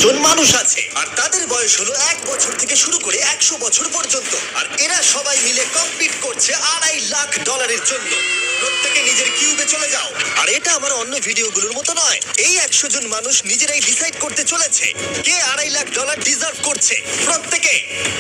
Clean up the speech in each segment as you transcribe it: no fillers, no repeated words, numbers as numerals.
জন মানুষ আছে, আর তাদের বয়স হলো 1 বছর থেকে শুরু করে 100 বছর পর্যন্ত। আর এরা সবাই মিলে কম্পিট করছে $2.5 লাখ জন্য। প্রত্যেকে নিজের কিউবে চলে যাও। আর এটা আমার অন্য ভিডিওগুলোর মতো নয়। এই 100 জন মানুষ নিজেরাই ডিসাইড করতে চলেছে কে $2.5 লাখ ডিজার্ভ করছে। প্রত্যেকে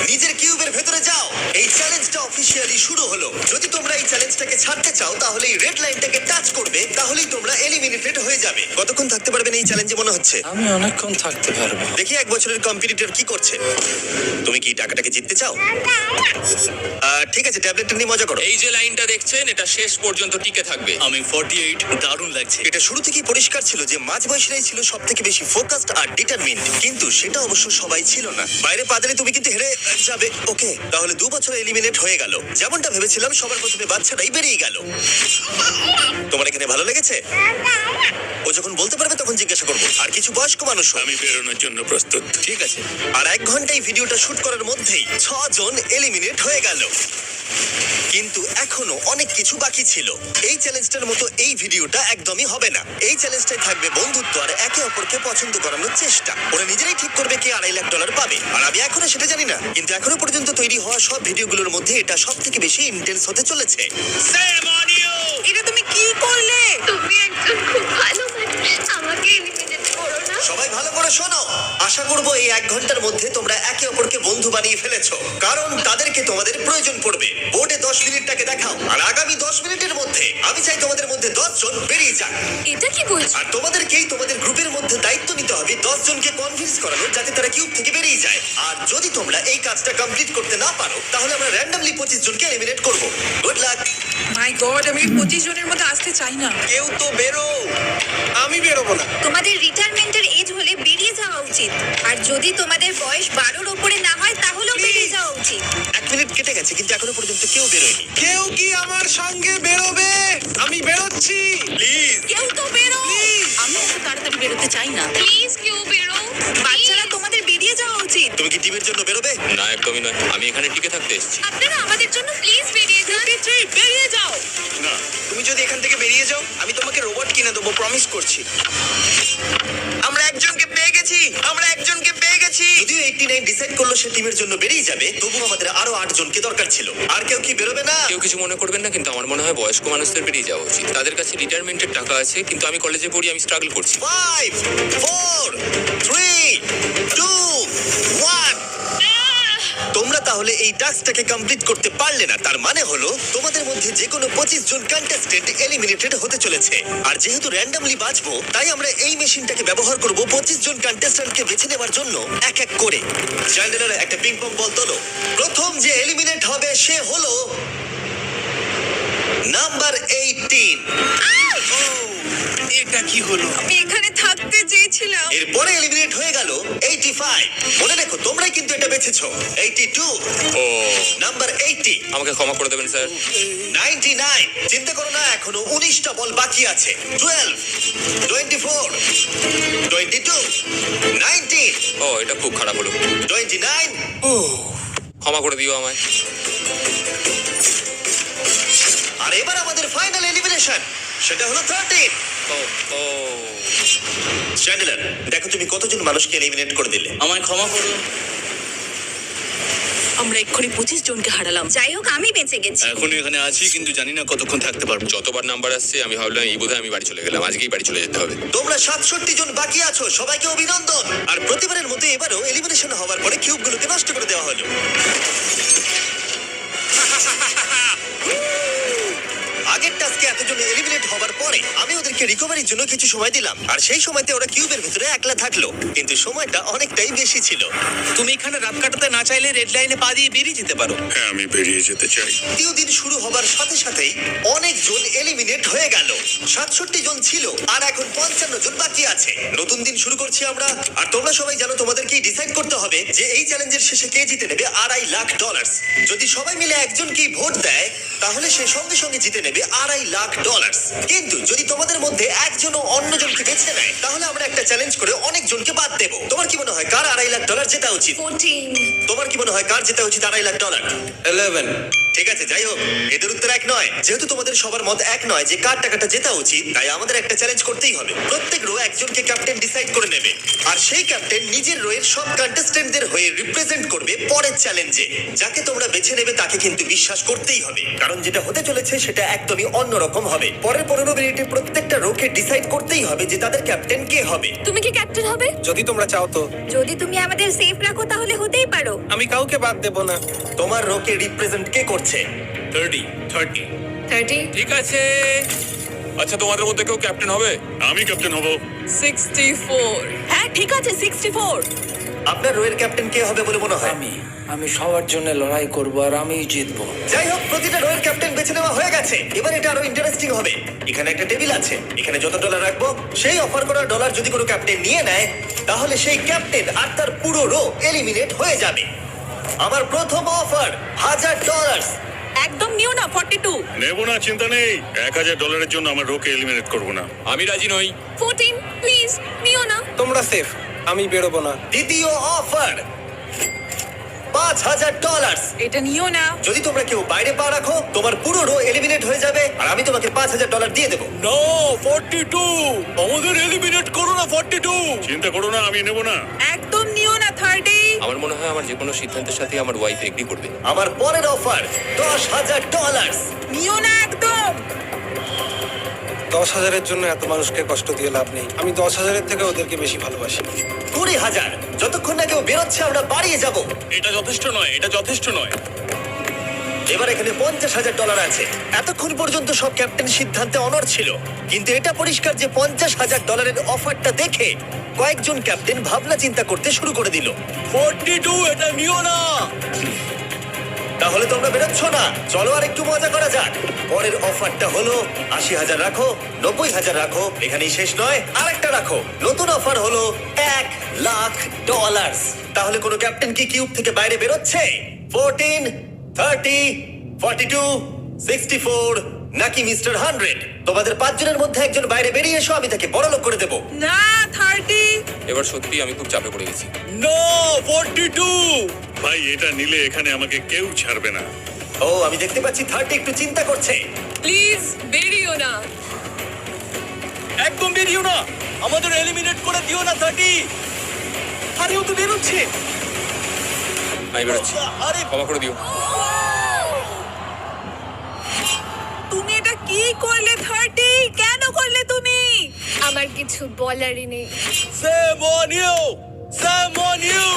নিজের কিউবের ভেতরে যাও। এই চ্যালেঞ্জটা অফিসিয়ালি শুরু হলো। যদি তোমরা এই চ্যালেঞ্জটাকে ছাড়তে চাও তাহলে এই রেড লাইনটাকে টাচ করবে, তাহলেই তোমরা এলিমিনেটেড হয়ে যাবে। কতক্ষণ থাকতে পারবেন এই চ্যালেঞ্জে মনে হচ্ছে? আমি অনেকক্ষণ থাকতে পারবো। দেখি 1 বছরের কম্পিটিটর কি করছে। তুমি কি টাকাটাকে জিততে চাও? ঠিক আছে, ট্যাবলেটটা নিয়ে মজা করো। এই যে লাইনটা দেখছেন, এটা শেষ পর্যন্ত টিকে থাকবে। আমি 48, দারুণ লাগছে। এটা শুরু থেকেই পরিষ্কার ছিল যে মাঝবয়সীরাই ছিল সব থেকে বেশি ফোকাসড আর ডিটারমিন্ড, কিন্তু সেটা অবশ্য সবাই ছিল না। বাইরে পা দিলে তুমি কিন্তু হেরে যাবে। ওকে, তাহলে 2 বছর এলিমিনেট হয়ে গেল। যেমনটা ভেবেছিলাম, সবার প্রথমে বাচ্চাটাই বেরিয়ে গেল। তোমার এখানে ভালো লেগেছে? ও যখন বলতে পারবে তখন জিজ্ঞাসা করবো। আর কিছু বয়স্ক মানুষ, আমি বেরোনোর জন্য প্রস্তুত। ঠিক আছে। আর 1 ঘন্টায় ভিডিওটা শুট করার মধ্যেই 6 জন এলিমিনেট হয়ে গেল। কিন্তু এখনো অনেক কিছু বাকি ছিল। এই চ্যালেঞ্জটার মতো এই ভিডিওটা একদমই হবে না। এই চ্যালেঞ্জটাই থাকবে বন্ধুত্ব আর একে অপরকে পছন্দ করানোর চেষ্টা। ওরা নিজেরাই ঠিক করবে কে $2.5 লাখ পাবে। আর আমি এখনো সেটা জানি না, কিন্তু এখনো পর্যন্ত তৈরি হওয়া সব ভিডিওগুলোর মধ্যে এটা সব থেকে বেশি ইন্টেন্স হতে চলেছে। এটা তুমি কি করলে? তুমি একজন খুব ভালো মানুষ, আমাকে এলিমিনেট করো না। সবাই ভালো করে শোনো। আশা করবো এই 1 ঘন্টার মধ্যে তোমরা একে অপরকে বন্ধু বানিয়ে ফেলেছো, কারণ তাদেরকে তোমাদের প্রয়োজন পড়বে। বোর্ডে 10 মিনিটটাকে দেখাও, আর আগামী 10 মিনিটের মধ্যে আমি চাই তোমাদের মধ্যে 10 জন বেরিয়ে যাক। এটা কি বলছো? আর তোমাদেরকেই তোমাদের গ্রুপের মধ্যে দায়িত্ব নিতে হবে 10 জনকে কনভিন্স করানোর, যাতে তারা কিউব থেকে বেরিয়ে যায়। আর যদি তোমরা এই কাজটা কমপ্লিট করতে না পারো, তাহলে আমরা র্যান্ডমলি 25 জনকে এলিমিনেট করব। Good luck. মাই গড, আমি 25 জনের মধ্যে আসতে চাই না। কেউ তো বেরো। আমি বেরোবো না। তোমাদের রিটায়ারমেন্টের এজ হলে বেরিয়ে যাওয়া উচিত। আর যদি তোমাদের বয়স 12-র উপরে না হয় তাহলেও বেরিয়ে যাওয়া উচিত। 1 মিনিট কেটে গেছে, কিন্তু এখনো পর্যন্ত কেউ বেরোয়নি। কেউ কি আমার সঙ্গে বেরোবে? আমি বেরোচ্ছি। প্লিজ। কেউ তো বেরো। আমি এত তাড়াতাড়ি বেরোতে চাই না। প্লিজ কেউ বেরো। বাচ্চারা, তোমাদের বেরিয়ে যাওয়া উচিত। তুমি কি টিমের জন্য বেরোবে? না, একদমই নয়। আমি এখানে টিকে থাকতে এসেছি। আপনারা আমাদের জন্য প্লিজ বেরিয়ে যান। বেরিয়ে যাও। না, তুমি যদি এখান থেকে বেরিয়ে যাও, আমি তোমাকে রোবট কিনে দেবো, প্রমিস করছি। আমরা একজনকে পেয়ে গেছি। যদিও 89 ডিসাইড করলো সে টিমের জন্য বেরিয়ে যাবে, তবু আমাদের আরো 8 জনকে দরকার ছিল। আর কেউ কি বেরোবে না? কেউ কিছু মনে করবেন না, কিন্তু আমার মনে হয় বয়স্ক মানুষদের বেরিয়ে যাওয়া উচিত। তাদের কাছে রিটায়ারমেন্টের টাকা আছে, কিন্তু আমি কলেজে পড়ি, আমি স্ট্রাগল করছি। 5 4 3 2 1। তোমরা তাহলে এই টাস্কটাকে কমপ্লিট করতে পারলে না। তার মানে হলো তোমাদের মধ্যে যে কোনো 25 জন কন্টেস্টেন্ট এলিমিনেটেড হতে চলেছে। আর যেহেতু র্যান্ডমলি বাঁচবো, তাই আমরা এই মেশিনটাকে ব্যবহার করব 25 জন কন্টেস্টেন্টকে বেছে নেওয়ার জন্য এক এক করে। চ্যান্ডেলার, একটা পিং পং বল তোলো। প্রথম যে এলিমিনেট হবে সে হলো নাম্বার 18। এটা কি হলো? আমি এখানে থাকতে চেয়েছিলাম। এরপরে এলিমিনেট হয়ে গেল 85। মনে রেখো তোমরাই কিন্তু এটা বেছেছো। 82, ও, নাম্বার 80, আমাকে ক্ষমা করে দেবেন স্যার। 99। চিন্তা করো না, এখনো 19টা বল বাকি আছে। 12, 24, 22, 19, ও, এটা খুব খারাপ হলো। 29, ক্ষমা করে দিও আমায়। আর এবার আমাদের ফাইনাল এলিমিনেশন, সেটা হলো 13। ও, ও, চ্যান্ডেলার, দেখো তুমি কতজন মানুষকে এলিমিনেট করে দিলে। আমায় ক্ষমা করো। আমরা এক্ষুনি 25 জনকে হারালাম। যাই হোক, আমি বেঁচে গেছি। এখনো এখানে আছি, কিন্তু জানি না কতক্ষণ থাকতে পারবো। যতবার নাম্বার আসছে আমি ভাবলাম এই বোধহয় আমি বাড়ি চলে গেলাম, আজকেই বাড়ি চলে যেতে হবে। তোমরা 67 জন বাকি আছো, সবাইকে অভিনন্দন। আর প্রতিবারের মতো এবারও এলিমিনেশন হওয়ার পরে কিউবগুলোকে নষ্ট করে দেওয়া হলো। আগের টাস্কে এতজন এলিমিনেট হওয়ার পরে আমি ওদেরকে রিকভারির জন্য কিছু সময় দিলাম, আর সেই সময়তে ওরা কিউবের ভিতরে একলা থাকলো, কিন্তু সময়টা অনেকটাই বেশি ছিল। তুমি এখানে রাত কাটাতে না চাইলে রেড লাইনে পা দিয়ে বেরিয়ে যেতে পারো। হ্যাঁ, আমি বেরিয়ে যেতে চাই। দ্বিতীয় দিন শুরু হবার সাথে সাথেই অনেকজন এলিমিনেট হয়ে গেল। 67 জন ছিল, আর এখন 55 জন বাকি আছে। নতুন দিন শুরু করছি আমরা, আর তোমরা সবাই জানো তোমাদেরকেই ডিসাইড করতে হবে যে এই চ্যালেঞ্জের শেষে কে জিতে নেবে $2.5 লাখ। যদি সবাই মিলে একজনকেই ভোট দেয়, তাহলে সে সঙ্গে সঙ্গে জিতে নেবে $2.5 লাখ। কিন্তু যদি তোমাদের মধ্যে একজনও অন্যজনকে বেছে নেয়, তাহলে আমরা একটা চ্যালেঞ্জ করে অনেকজনকে বাদ দেবো। তোমার কি মনে হয় কার $2.5 লাখ জেতা উচিত? 14। তোমার কি মনে হয় কার জেতা উচিত $2.5 লাখ? 11। ঠিক আছে, যাই হোক, এদের উত্তর এক নয়। যেহেতু তোমাদের সবার মত এক নয় যে কার টাকাটা জেতা উচিত, তাই আমাদের একটা চ্যালেঞ্জ করতেই হবে। প্রত্যেক রো একজনকে ক্যাপ্টেন ডিসাইড করে নেবে, আর সেই ক্যাপ্টেন নিজের রোয়ের সব কন্টেস্টেন্টদের হয়ে রিপ্রেজেন্ট করবে পরের চ্যালেঞ্জে। যাকে তোমরা বেছে নেবে তাকে কিন্তু বিশ্বাস করতেই হবে, কারণ যেটা হতে চলেছে সেটা একদমই অন্যরকম হবে। পরের 15 মিনিটে প্রত্যেকটা রোকে ডিসাইড করতেই হবে যে তাদের ক্যাপ্টেন কে হবে। তুমি কি ক্যাপ্টেন হবে? যদি তোমরা চাও তো। যদি তুমি আমাদের সেফ রাখো তাহলে হতেই পারো। আমি কাউকে বাদ দেব না। তোমার রোকে রিপ্রেজেন্ট কে করছে? 30 ঠিক আছে। আচ্ছা, তোমাদের মধ্যে কেউ ক্যাপ্টেন হবে? আমি ক্যাপ্টেন হব। 64। হ্যাঁ ঠিক আছে 64। আপনার রোয়ের ক্যাপ্টেন কে হবে বলে মনে হয়? আমি সবার জন্য লড়াই করব আর আমিই জিতবো। যাই হোক, প্রতিটা রোয়ের ক্যাপ্টেন বেছে নেওয়া হয়ে গেছে। এবার এটা আরো ইন্টারেস্টিং হবে। এখানে একটা টেবিল আছে, এখানে যত ডলার রাখবো সেই অফার করা ডলার যদি কোনো ক্যাপ্টেন নিয়ে নেয়, তাহলে সেই ক্যাপ্টেন আর তার পুরো রো এলিমিনেট হয়ে যাবে। আমার প্রথম অফার $1000। একদম নিও না 42। নেব না, চিন্তা নেই। $1000 জন্য আমার রোকে এলিমিনেট করব না। আমি রাজি নই। 14 প্লিজ নিও না। তোমরা সেফ, আমি বেরোবো না। দ্বিতীয় অফার $5000। এটা নিও না। যদি তোমরা কেউ বাইরে পা রাখো, তোমার পুরো রো এলিমিনেট হয়ে যাবে, আর আমি তোমাকে $5000 দিয়ে দেবো। নো, 42 আমাদের এলিমিনেট করো না। 42 চিন্তা করো না, আমি নেব না। একদম নিও না 30। আমার মনে হয় আমার যে কোনো সিদ্ধান্তের সাথে আমার ওয়াইফ এগ্রি করবে। আমার পরের অফার $10000। নিও না একদম। 10,000-এর জন্য এত মানুষকে কষ্ট দিয়ে লাভ নেই। আমি 10,000-এর থেকে ওদেরকে বেশি ভালোবাসি। 20,000। যতক্ষণ না কেউ বেরোচ্ছে আমরা বাড়িয়ে যাব। এটা যথেষ্ট নয়, এটা যথেষ্ট নয়। এবার এখানে $50,000 আছে। এতক্ষণ পর্যন্ত সব ক্যাপ্টেন সিদ্ধান্তে অনড় ছিল, কিন্তু এটা পরিষ্কার যে $50,000-এর অফারটা দেখে কয়েকজন ক্যাপ্টেন ভাবনা চিন্তা করতে শুরু করে দিল। 42 এটা নিও না। তাহলে তোমরা বেরোচ্ছ না? চলো আর একটু মজা করা যাক। পরের অফারটা হলো 80,000 রাখো, 90,000 রাখো, এখানেই শেষ নয়, আরেকটা রাখো। নতুন অফার হলো $1,00,000। তাহলে কোনো ক্যাপ্টেন কি কিউব থেকে বাইরে বেরোচ্ছে? 14, 30, 42, 64 নাকি মিস্টার 100? তোমাদের 5 জনের মধ্যে একজন বাইরে বেরিয়ে এসো, আমি তাকে বড়লোক করে দেবো। না 30। এবার সত্যি আমি খুব চাপে পড়ে গেছি। নো, 42 ভাই, এটা নিলে এখানে আমাকে কেউ ছাড়বে না। ও, আমি দেখতে পাচ্ছি 30 একটু চিন্তা করছে। প্লিজ বেরিও না। একদম বেরিও না, আমাদের এলিমিনেট করে দিও না 30। আরে ও তো বেরোচ্ছে। আমি বেরোচ্ছি, আরে ক্ষমা করে দিও। তুমি এটা কি করলে 30? কেন করলে তুমি? আমার কিছু বলারই নেই। Shame on you, shame on you.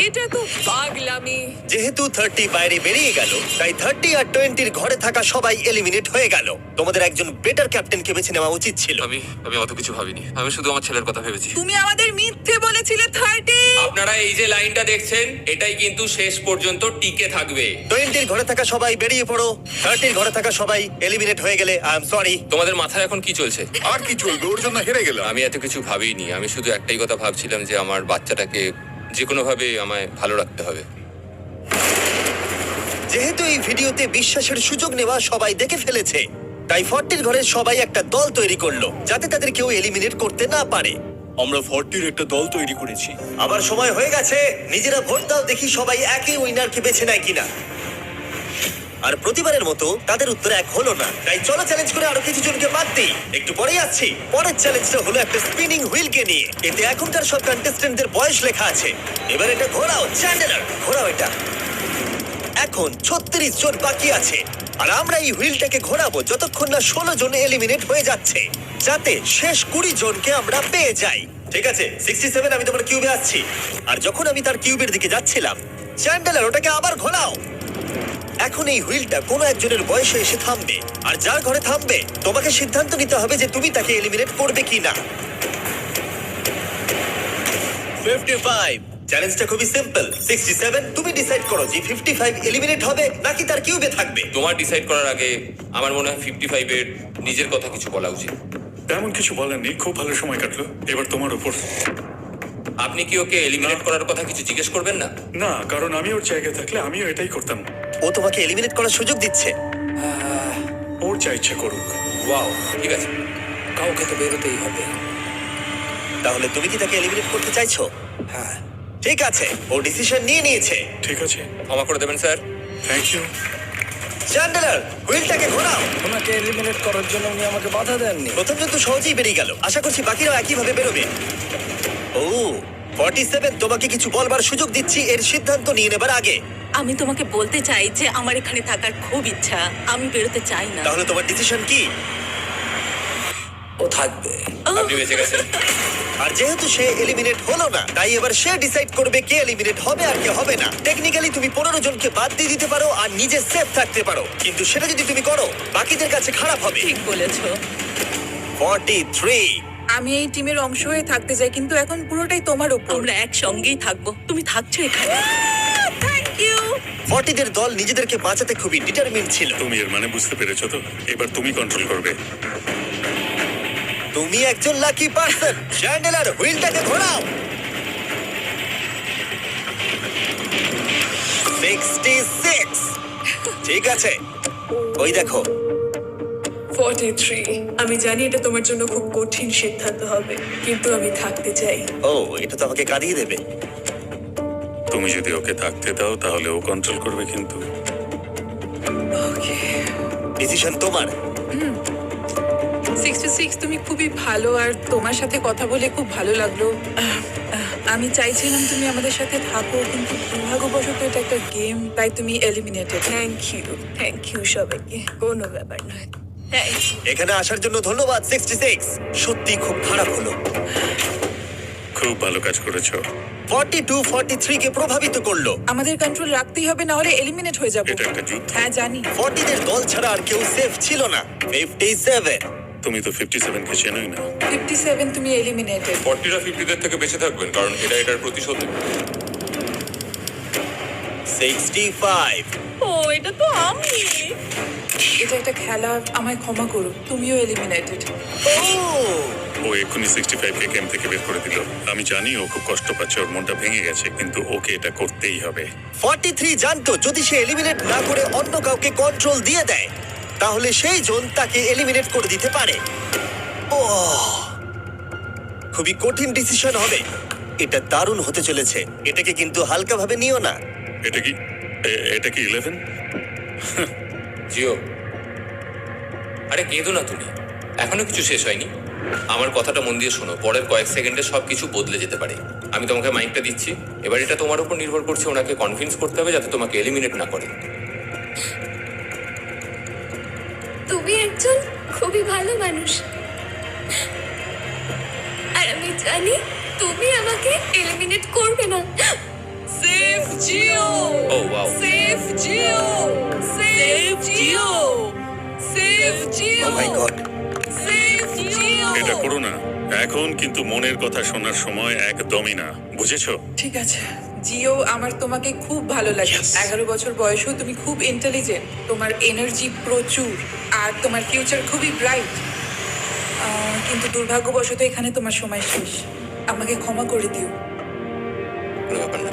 এটা তো পাগলামি। যেহেতু 30 বাইরে বেরিয়ে গেল, তাই 30 আর 20-র ঘরে থাকা সবাই এলিমিনেট হয়ে গেল। তোমাদের একজন বেটার ক্যাপ্টেনকে বেছে নেওয়া উচিত ছিল। আমি অত কিছু ভাবিনি, আমি শুধু আমার ছেলের কথা ভেবেছি। তুমি আমাদের মিথ্যে বলেছিলে 30। আপনারা এই যে লাইনটা দেখছেন, এটাই কিন্তু শেষ পর্যন্ত টিকে থাকবে। 20-র ঘরে থাকা সবাই বেরিয়ে পড়ো। 30-র ঘরে থাকা সবাই এলিমিনেট হয়ে গেলে আই এম সরি। তোমাদের মাথায় এখন কি চলছে? আর কি চলবে, ওর জন্য হেরে গেলাম। আমি এত কিছু ভাবিনি, আমি শুধু একটাই কথা ভাবছিলাম যে আমার বাচ্চাটাকে যে কোনো ভাবে আমায় ভালো রাখতে হবে। যেহেতু এই ভিডিওতে বিশ্বাসের সুযোগ নেওয়া সবাই দেখে ফেলেছে, তাই 40-র ঘরের সবাই একটা দল তৈরি করলো যাতে তাদের কেউ এলিমিনেট করতে না পারে। আমরা 40-র একটা দল তৈরি করেছি। আবার সময় হয়ে গেছে, নিজেরা ভোট দাও, দেখি সবাই একই উইনারকে বেছে নেয় কিনা। আর প্রতিবারের মতো তাদের উত্তর এক হলো না, তাই চলো চ্যালেঞ্জ করে আরো কিছু জনকে বাদ দিই। একটু পরেই আসছি। পরের চ্যালেঞ্জটা হলো একটা স্পিনিং হুইলকে নিয়ে। এতে এখনকার সব কন্টেস্টেন্টদের বয়স লেখা আছে। এবার এটা ঘোরাও, চ্যান্ডেলার ঘোরাও এটা। এখন 36 জন বাকি আছে, আর আমরা এই হুইলটাকে ঘোরাবো যতক্ষণ না 16 জন এলিমিনেট হয়ে যাচ্ছে, যাতে শেষ 20 জনকে আমরা পেয়ে যাই। ঠিক আছে, 67 আমি তোমার কিউবে আসছি। আর যখন আমি তার কিউবের দিকে যাচ্ছিলাম, চ্যান্ডেলার ওটাকে আবার ঘোরাও। এখন এই হুইলটা কোনো একজনের বয়সে এসে থামবে, আর যার ঘরে থামবে তোমাকে সিদ্ধান্ত নিতে হবে যে তুমি তাকে এলিমিনেট করবে কিনা। 55। চ্যালেঞ্জটা খুবই সিম্পল। 67, তুমি ডিসাইড করো যে 55 এলিমিনেট হবে নাকি তার কিউবে থাকবে। তোমার ডিসাইড করার আগে আমার মনে হয় 55-এর নিজের কথা কিছু বলা উচিত। তেমন কিছু বলার নেই, খুব ভালো সময় কাটলো। এবার তোমার উপর। আপনি কি ওকে এলিমিনেট করার কথা কিছু জিজ্ঞেস করবেন না? না, কারণ আমি ওর জায়গায় থাকলে আমিও এটাই করতাম। ও তোমাকে এলিমিনেট করার সুযোগ দিচ্ছে। ওর যা ইচ্ছা করুক। ওয়াও, ঠিক আছে। কাউকে তো বেরোতেই হবে। তাহলে তুমি কি তাকে এলিমিনেট করতে চাইছো? হ্যাঁ। ঠিক আছে, ও ডিসিশন নিয়ে নিয়েছে। ঠিক আছে, ক্ষমা করে দেবেন স্যার। Thank you. চ্যান্ডেলার হুইলটাকে ঘোরাও। ওনাকে এলিমিনেট করার জন্য উনি আমাকে বাধা দেননি। প্রথম জন তো সহজেই বেরিয়ে গেল, আশা করছি বাকিরাও একইভাবে বেরোবে। ও 47, তোমাকে কিছু বলবার সুযোগ দিচ্ছি এর সিদ্ধান্ত নিয়ে নেবার আগে। আমি তোমাকে বলতে চাই যে আমার এখানে থাকার খুব ইচ্ছা, আমি বেরোতে চাই না। তাহলে তোমার ডিসিশন কি? ও থাকবে। আপনি বেঁচে গেছেন। আর যেহেতু সে এলিমিনেট হলো না, তাই এবার সে ডিসাইড করবে কে এলিমিনেট হবে আর কে হবে না। টেকনিক্যালি তুমি 15 জনকে বাদ দিয়ে দিতে পারো আর নিজে সেফ থাকতে পারো, কিন্তু সেটা যদি তুমি করো বাকিদের কাছে খারাপ হবে। ঠিক বলেছো। 43। আমি এই টিমের অংশ হয়ে থাকতে চাই, কিন্তু এখন পুরোটাই তোমার উপর। আমরা একসঙ্গেই থাকবো, তুমি থাকছো এখানে। Thank you. 40 দের দল নিজেদেরকে বাঁচাতে খুবই ডিটারমিন ছিল। তুমি এর মানে বুঝতে পেরেছো তো? এবার তুমি কন্ট্রোল করবে। তুমি একজন লাকি পার্সন। চ্যান্ডেলার হুইলটাকে ঘোরাও। 66। ঠিক আছে, ওই দেখো। 43। আমি জানি এটা তোমার জন্য খুব কঠিন সিদ্ধান্ত হবে, কিন্তু আমি থাকতে চাই। ও, এটা তো আমাকে কাঁদিয়ে দেবে। তুমি যদি ওকে থাকতে দাও তাহলে ও কন্ট্রোল করবে, কিন্তু ওকে। ডিসিশন তোমার। 66, তুমি খুবই ভালো আর তোমার সাথে কথা বলে খুব ভালো লাগলো। আমি চাইছিলাম তুমি আমাদের সাথে থাকো, কিন্তু দুর্ভাগ্যবশত এটা একটা গেম, তাই তুমি এলিমিনেটেড। থ্যাংক ইউ সবাইকে, কোনো ব্যাপার নয়। Thank you. এখানে আসার জন্য ধন্যবাদ 66। সত্যি খুব খারাপ হলো। খুব ভালো কাজ করেছো। 42 43 কে প্রভাবিত করলো। আমাদের কন্ট্রোল রাখতেই হবে, না হলে এলিমিনেট হয়ে যাবো। এটা একটা যুদ্ধ। হ্যাঁ জানি। 40 দের দল ছাড়া আর কেউ সেফ ছিল না। 57। তুমি তো 57 কে চেনোই না। 57, তুমি এলিমিনেটেড। 40রা 50দের থেকে বেঁচে থাকবেন, কারণ এটা এটার প্রতিশোধ নেবে। 65। ও, এটা তো আমি। এটা একটা খেলা, আমায় ক্ষমা করো, তুমিও এলিমিনেটেড। ও এক্ষুনি 65 কে গেম থেকে বের করে দিল। আমি জানি ও খুব কষ্ট পাচ্ছে, ওর মনটা ভেঙে গেছে, কিন্তু ওকে এটা করতেই হবে। 43 জানতো যদি সে এলিমিনেট না করে অন্য কাউকে কন্ট্রোল দিয়ে দেয়, তাহলে সেই জন তাকে এলিমিনেট করে দিতে পারে। খুবই কঠিন ডিসিশন হবে। এটা দারুণ হতে চলেছে। এটাকে কিন্তু হালকাভাবে নিও না। এটা কি এটা কি 11? জিও, আরে কেঁদো না তুমি, এখনো কিছু শেষ হয়নি। আমার কথাটা মন দিয়ে শোনো, পরের কয়েক সেকেন্ডে সবকিছু বদলে যেতে পারে। আমি তোমাকে মাইকটা দিচ্ছি, এবার এটা তোমার উপর নির্ভর করছে ওনাকে কনভিন্স করতে হবে যাতে তোমাকে এলিমিনেট না করে। তুমি একজন খুবই ভালো মানুষ, আর আমি জানি তুমি আমাকে এলিমিনেট করবে না। সেফ জিও। ও ওয়াও, সেফ জিও। সেফ জিও। সেফ জিও। Oh my God. সেফ জিও। এটা করো না এখন, কিন্তু মনের কথা শোনার সময় একদমই না, বুঝেছো? ঠিক আছে জিও, আমার তোমাকে খুব ভালো লাগে। 11 বছর বয়সেও তুমি খুব ইন্টেলিজেন্ট, তোমার এনার্জি প্রচুর, আর তোমার ফিউচার খুবই ব্রাইট। কিন্তু দুর্ভাগ্যবশত এখানে তোমার সময় শেষ। আমাকে ক্ষমা করে দিও। কোনো ব্যাপার না।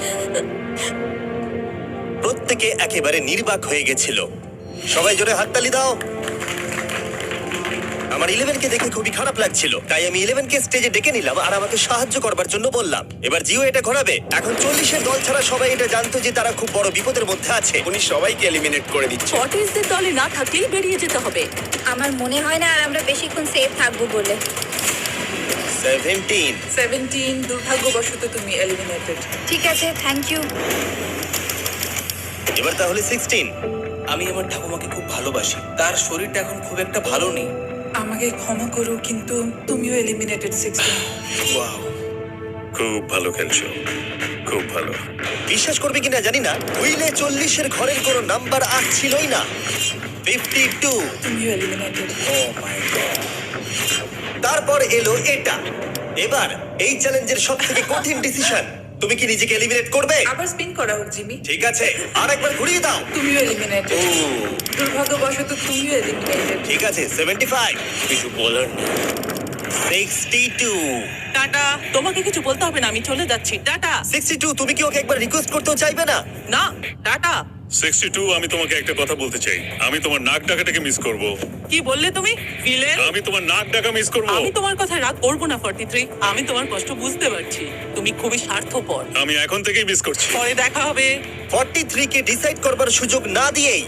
প্রত্যেকে একেবারে নির্বাক হয়ে গেছিল। সবাই জোরে হাততালি দাও। আমার 11 কে দেখে খুবই খারাপ লাগছিল, তাই আমি 11 কে স্টেজে ডেকে নিলাম আর আমাকে সাহায্য করবার জন্য বললাম। এবার জিও এটা ঘোরাবে। এখন 40 এর দল ছাড়া সবাই এটা জানতো যে তারা খুব বড় বিপদের মধ্যে আছে। উনি সবাইকে এলিমিনেট করে দিচ্ছে। 40দের দলে না থাকলেই বেরিয়ে যেতে হবে। আমার মনে হয় না আর আমরা বেশিক্ষণ সেফ থাকবো বলে। 17। দুর্ভাগ্যবশত তুমি এলিমিনেটেড। ঠিক আছে, থ্যাংক ইউ। এবার তাহলে 16। আমি আমার ঠাকুমাকে খুব ভালোবাসি, তার শরীরটা এখন খুব একটা ভালো নেই। আমাকে ক্ষমা করো, কিন্তু তুমিও এলিমিনেটেড 16। ওয়াও, খুব ভালো খেলছো, খুব ভালো। বিশ্বাস করবে কিনা জানি না, হুইলে 40 এর ঘরের কোনো নাম্বার আসছিলই না। 52। তুমিও এলিমিনেটেড। O my god. তারপর এলো এটা। এবার এই চ্যালেঞ্জের সবথেকে কঠিন ডিসিশন। তুমি কি নিজেকে এলিমিনেট করবে? আবার স্পিন করা হোক জিমি। ঠিক আছে, আরেকবার ঘুরিয়ে দাও। তুমিও এলিমিনেটেড। ও দুর্ভাগ্যবশত তুমিও এলিমিনেটেড। ঠিক আছে, 75। কিছু বলার নেই। 62। টাটা, তোমাকে কিছু বলতে হবে না, আমি চলে যাচ্ছি। টাটা। 62, তুমি কি ওকে একবার রিকোয়েস্ট করতেও চাইবে না? না, টাটা। 62, আমি তোমাকে একটা কথা বলতে চাই। আমি তোমার নাক ডাকাটাকে মিস করব। কি বললে তুমি? ভিলেন? আমি তোমার নাক ডাকা মিস করব। আমি তোমার কথা রাগ করবো না 43। আমি তোমার কষ্ট বুঝতে পারছি, তুমি খুবই স্বার্থপর। আমি এখন থেকেই মিস করছি। পরে দেখা হবে। 43 কে ডিসাইড করবার সুযোগ না দিয়েই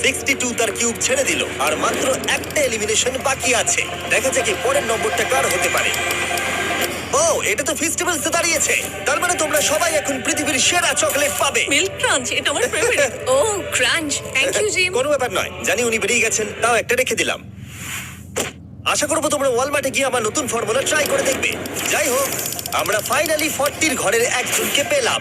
62 তার কিউব ছেড়ে দিল আর মাত্র একটা এলিমিনেশন বাকি আছে। দেখা যাক কি পরের নম্বরটা কার হতে পারে। ও, এটা তো ফেস্টিভ্যালসে দাঁড়িয়েছে। তার মানে তোমরা সবাই এখন পৃথিবীর সেরা চকলেট পাবে। মিল্ক ক্রাঞ্চ এটা আমার ফেভারিট। ও ক্রাঞ্চ, থ্যাংক ইউ জিম। কোনো ব্যাপার নয়, জানি উনি বেরিয়ে গেছেন, তাও একটা রেখে দিলাম। আশা করবো তোমরা ওয়ালমার্টে গিয়ে আমার নতুন ফর্মুলা ট্রাই করে দেখবে। যাই হোক, আমরা ফাইনালি 40 ঘরের একজনকে পেলাম।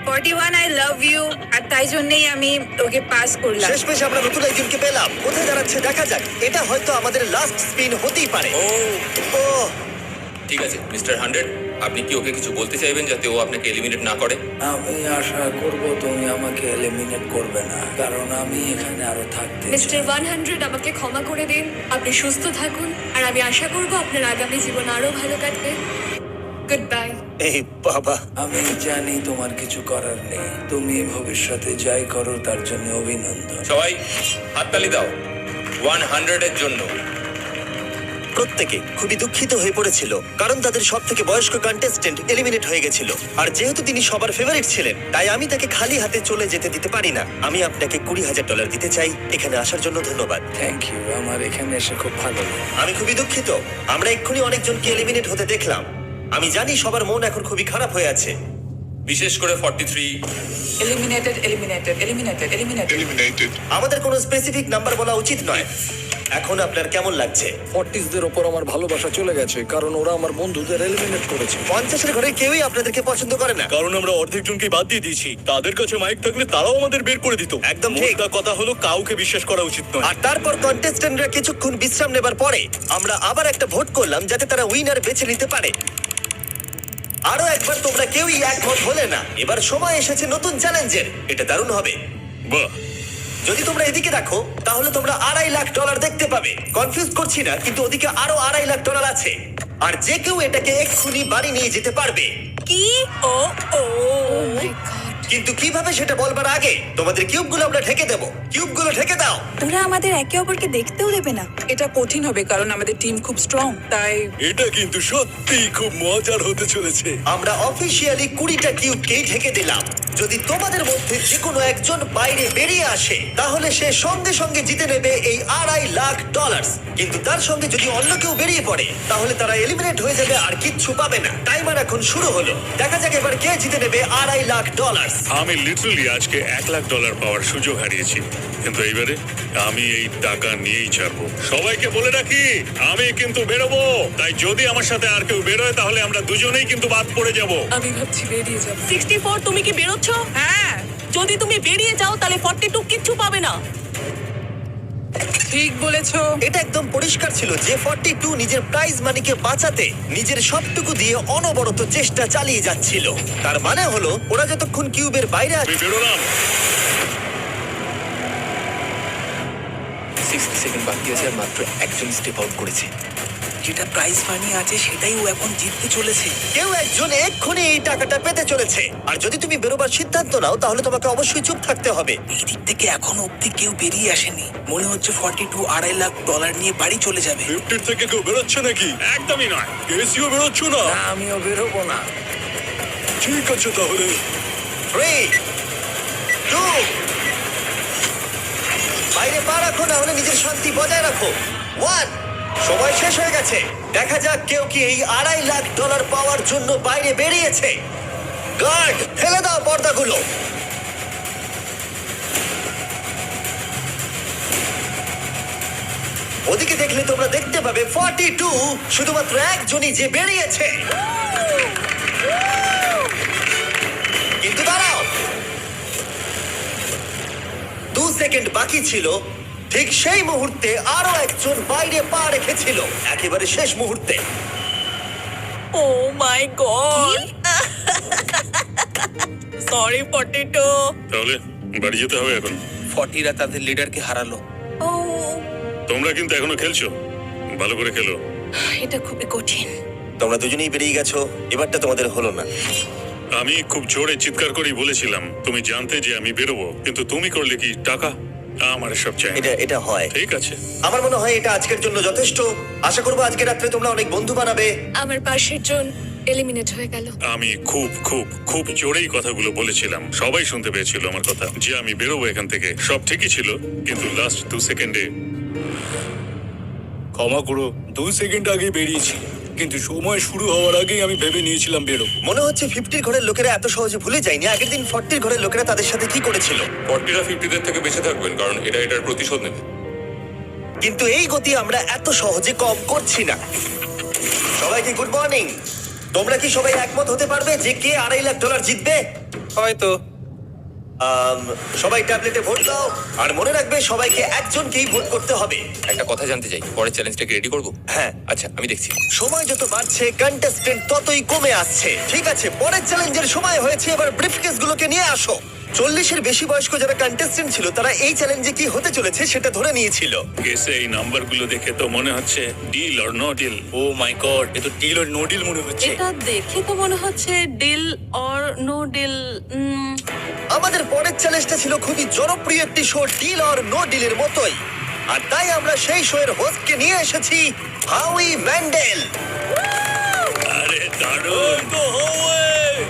41 আই লাভ ইউ, আর তাই জন্যই আমি ওকে পাস করলাম। শেষমেশ আমরা নতুন একজনকে পেলাম। কোথায় দাঁড়াচ্ছে দেখা যাক। এটা হয়তো আমাদের লাস্ট স্পিন হতেই পারে। ও, ঠিক আছে মিস্টার 100, আপনি কি ওকে কিছু বলতে চাইবেন যাতে ও আপনাকে এলিমিনেট না করে? আমি আশা করব তুমি আমাকে এলিমিনেট করবে না, কারণ আমি এখানে আরো থাকতে মিস্টার 100 আমাকে ক্ষমা করে দিন। আপনি সুস্থ থাকুন আর আমি আশা করব আপনার আগামী জীবন আরো ভালো কাটবে। Good bye. এই বাবা, আমি জানি তোমার কিছু করার নেই। তুমি ভবিষ্যতে যাই করো তার জন্য অভিনন্দন। সবাই হাততালি দাও 100 এর জন্য। প্রত্যেকে খুবই দুঃখিত হয়ে পড়েছিল কারণ তাদের সব থেকে বয়স্ক কন্টেস্টেন্ট এলিমিনেট হয়ে গেছিল। আর যেহেতু তিনি সবার ফেভারিট ছিলেন, তাই আমি তাকে খালি হাতে চলে যেতে দিতে পারি না। আমি আপনাকে $20,000 দিতে চাই। এখানে আসার জন্য ধন্যবাদ। থ্যাংক ইউ, আমার এখানে এসে খুব ভালো লাগে। আমি খুবই দুঃখিত, আমরা এক্ষুনি অনেকজনকে এলিমিনেট হতে দেখলাম। আমি জানি সবার মন এখন খুবই খারাপ হয়ে আছে। বিশেষ করে 43। Eliminated, eliminated, eliminated, eliminated. আমাদের কোনো স্পেসিফিক নাম্বার বলা উচিত নয়। এখন আপনার কেমন লাগছে? 40দের ওপর আমার ভালোবাসা চলে গেছে, কারণ ওরা আমার বন্ধুদের এলিমিনেট করেছে। 50-এর ঘরে কেউই আপনাদেরকে পছন্দ করে না। কারণ আমরা অর্ধেক জনকে বাদ দিয়ে দিয়েছি। তাদের কাছে মাইক থাকলে তারাও আমাদের বের করে দিত। একদম ঠিক। মোদ্দা কথা হলো কাউকে বিশ্বাস করা উচিত নয়। আর তারপর কন্টেস্ট্যান্টরা কিছুক্ষণ বিশ্রাম নেবার পরে আমরা আবার একটা ভোট করলাম যাতে তারা উইনার বেছে নিতে পারে। আরো একবার তোমরা কেউই একমত হলে না। এবার সময় এসেছে নতুন চ্যালেঞ্জের। এটা দারুণ হবে। বাহ, যদি তোমরা এদিকে দেখো তাহলে তোমরা $2.5 লাখ দেখতে পাবে। কনফিউজ করছি না, কিন্তু ওদিকে আরো $2.5 লাখ আছে। আর যে কেউ এটাকে এক্ষুনি বাড়ি নিয়ে যেতে পারবে। কি? ও ও মাই গড। কিন্তু কিভাবে সেটা বলবার আগে তোমাদের কিউবগুলো আমরা ঢেকে দেবো। কিউবগুলো ঢেকে দাও। ওরা আমাদের একে অপরকে দেখতেও দেবে না। এটা কঠিন হবে কারণ আমাদের টিম খুব স্ট্রং, তাই এটা কিন্তু সত্যি খুব মজার হতে চলেছে। আমরা অফিসিয়ালি 20টা কিউবকেই ঢেকে দিলাম। যদি তোমাদের মধ্যে যে কোনো একজন বাইরে বেরিয়ে আসে তাহলে সে সঙ্গে সঙ্গে জিতে নেবে এই $2.5 লাখ। কিন্তু তার সঙ্গে যদি অন্য কেউ বেরিয়ে পড়ে তাহলে তারা এলিমিনেট হয়ে যাবে আর কিচ্ছু পাবে না। টাইমার এখন শুরু হলো। দেখা যাক এবার কে জিতে নেবে $2.5 লাখ। আমি লিটারালি আজকে $1,00,000 পাওয়ার সুযোগ হারিয়েছি, কিন্তু এইবারে আমি এই টাকা নিয়েই ছাড়বো। সবাইকে বলে রাখি, আমি কিন্তু বেরোবো। তাই যদি আমার সাথে আর কেউ বেরোয় তাহলে আমরা দুজনেই কিন্তু বাদ পড়ে যাব। আমি ভাবছি বেরিয়ে যাব। 64 তুমি কি বেরোচ্ছ? হ্যাঁ, যদি তুমি বেরিয়ে যাও তাহলে 42 কিচ্ছু পাবে না। ঠিক বলেছো। এটা একদম পরিষ্কার ছিল যে 42 নিজের প্রাইজ মানিকে বাঁচাতে নিজের সবটুকু দিয়ে অনবরত চেষ্টা চালিয়ে যাচ্ছিল। তার মানে হলো ওরা যতক্ষণ কিউবের বাইরে আমি বেরোলাম। 60 সেকেন্ড বাকি আছে আর মাত্র একজন স্টেপ আউট করেছে। যেটা প্রাইজ মানি আছে সেটাই ও এখন জিততে চলেছে। কেউ একজন এক্ষুনি এই টাকাটা পেতে চলেছে। আর যদি তুমি বেরোবার সিদ্ধান্ত নাও তাহলে তোমাকে অবশ্যই চুপ থাকতে হবে। এই দিক থেকে এখনো অব্দি কেউ বেরিয়ে আসেনি। মনে হচ্ছে 42 $2.5 লাখ নিয়ে বাড়ি চলে যাবে। 50 থেকে কেউ বেরোচ্ছে নাকি? একদমই নয়। কেসিও বেরোচ্ছ না? না, আমিও বেরোবো না। ঠিক আছে তাহলে। 3, 2, বাইরে পা রাখো, না হলে নিজের শান্তি বজায় রাখো। 1, সময় শেষ হয়ে গেছে। দেখা যাক কেউ কি এই $2.5 লাখ পাওয়ার জন্য বাইরে বেরিয়েছে। গার্ড, ফেলে দাও পর্দাগুলো। ওদিকে দেখলে তোমরা দেখতে পাবে 42 শুধুমাত্র একজনই যে বেরিয়েছে। কিন্তু দাঁড়াও, 2 সেকেন্ড বাকি ছিল। ঠিক সেই মুহূর্তে আরো একজন বাইরে পা রেখেছিল, একেবারে শেষ মুহূর্তে। ও মাই গড। সরি 42। তাহলে বাড়ি যেতে হবে এখন। 40রা তাদের লিডারকে হারালো। ও তোমরা কিন্তু এখনো খেলছো, ভালো করে খেলো। এটা খুবই কঠিন। তোমরা দুজনেই বেরিয়ে গেছো, এবারটা তোমাদের হলো না। আমি খুব জোরে চিৎকার করেই বলেছিলাম তুমি জানতে যে আমি বেরোবো, কিন্তু তুমি করলে কি টাকা? আমার সব চাই না। এটা হয়। ঠিক আছে, আমার মনে হয় এটা আজকের জন্য যথেষ্ট। আশা করবো আজকে রাত্রে তোমরা অনেক বন্ধু বানাবে। আমার পাশের জন এলিমিনেট হয়ে গেল। আমি খুব খুব খুব জোরেই কথাগুলো বলেছিলাম, সবাই শুনতে পেয়েছিল আমার কথা, যে আমি বেরোবো এখান থেকে। সব ঠিকই ছিল, কিন্তু লাস্ট 2 সেকেন্ডে ক্ষমা করো, 2 সেকেন্ড আগে বেরিয়েছি, কিন্তু সময় শুরু হওয়ার আগেই আমি ভেবে নিয়েছিলাম বেরোবো। মনে হচ্ছে 50 ঘরের লোকেরা এত সহজে ভুলে যায়নি আগের দিন 40 ঘরের লোকেরা তাদের সাথে কি করেছিল। 40রা 50দের থেকে বেঁচে থাকবেন, কারণ এটা এটার প্রতিশোধ নেবে। কিন্তু এই গতি আমরা এত সহজে কম করছি না। সবাইকে গুড মর্নিং। তোমরা কি সবাই একমত হতে পারবে যে কে $2.5 লাখ জিতবে? হয়তো। সবাই ট্যাবলেটে ভোট দাও, আর মনে রাখবে সবাইকে একজনকেই ভোট করতে হবে। একটা কথা জানতে চাই, পরের চ্যালেঞ্জটাকে রেডি করবো? হ্যাঁ। আচ্ছা, আমি দেখছি। সময় যত বাড়ছে কন্টেস্টেন্ট ততই কমে আসছে। ঠিক আছে, পরের চ্যালেঞ্জের সময় হয়েছে, এবার ব্রিফকেস গুলোকে নিয়ে আসো। 40-এর বেশি বয়স্ক যারা কন্টেস্টেন্ট ছিল তারা এই চ্যালেঞ্জে কি হতে চলেছে সেটা ধরে নিয়েছিল। কেসে এই নাম্বারগুলো দেখে তো মনে হচ্ছে deal or no deal. Oh my God, এ তো ডিল আর নো ডিল মনে হচ্ছে। এটা দেখে তো মনে হচ্ছে ডিল অর নো ডিল। আমাদের পরের চ্যালেঞ্জটা ছিল খুবই জনপ্রিয় একটি শো, ডিল অর নো ডিলের মতোই। আর তাই আমরা সেই শো এর হোস্টকে নিয়ে এসেছি, হাউই ম্যান্ডেল। আরে দারুণ।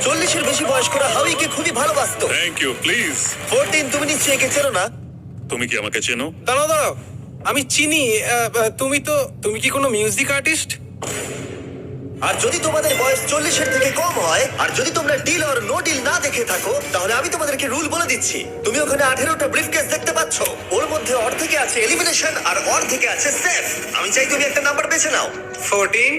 40-এর বেশি বয়স্করা হাউইকে খুবই ভালোবাসতো। Thank you, please. 14, তুমি নিশ্চয়ই একে চেনো না? তুমি কি আমাকে চেনো? দাঁড়াও, আমি চিনি। তুমি কি কোনো মিউজিক আর্টিস্ট? আর যদি তোমাদের বয়স 40-এর থেকে কম হয়, আর যদি তোমরা ডিল অর নো ডিল না দেখে থাকো, তাহলে আমি তোমাদেরকে রুল বলে দিচ্ছি। তুমি ওখানে 18টা ব্রিফকেস দেখতে পাচ্ছ, ওর মধ্যে অর্ধেকে আছে এলিমিনেশন আর অর্ধেকে আছে সেফ। আমি চাই তুমি একটা নাম্বার বেছে নাও। 14।